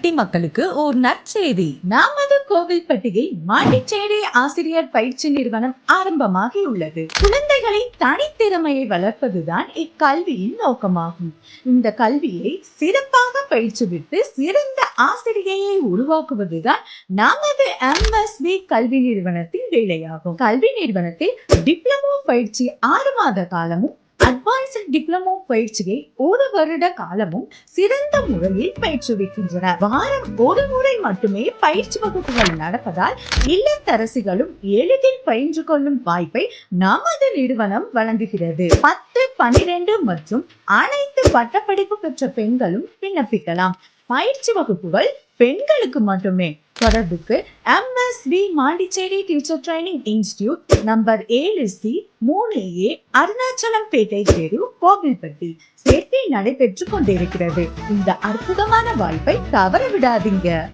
கோவில்பட்டி மக்களுக்கு ஒரு நற்செய்தி. நமது கோவில்பட்டியில் மாண்டிச்சேரி ஆசிரியர் பயிற்சி நிறுவனம் ஆரம்பமாகியுள்ளது. குழந்தைகளை தனித்திறமையை வளர்ப்பதுதான் இக்கல்வியின் நோக்கமாகும். இந்த கல்வியை சிறப்பாக பயிற்சிவித்து சிறந்த ஆசிரியையை உருவாக்குவதுதான் நமது MSB கல்வி நிறுவனத்தின் வேலையாகும். கல்வி நிறுவனத்தில் டிப்ளமோ பயிற்சி 6 மாத காலமும், அட்வான்ஸ்ட் டிப்ளமோ பயிற்சியை 1 வருட காலமும் சிறந்த முறையில் பயிற்றுவிக்கின்றனர். வாரம் 1 முறை மட்டுமே பயிற்சி வகுப்புகள் நடப்பதால் இல்லத்தரசிகளும் எளிதில் பயின்று கொள்ளும் வாய்ப்பை நமது நிறுவனம் வழங்குகிறது. 10, 12 மற்றும் அனைத்து பட்டப்படிப்பு பெற்ற பெண்களும் விண்ணப்பிக்கலாம். பயிற்சி வகுப்புகள் பெண்களுக்கு மட்டுமே. தொடர்புக்கு MSB Montessori teacher training institute, number 7C 3A, Arunachalam Pettai தெரு, கோவில்பட்டி. சேர்க்கை நடைபெற்றுக் கொண்டிருக்கிறது. இந்த அற்புதமான வாய்ப்பை தவற விடாதீங்க.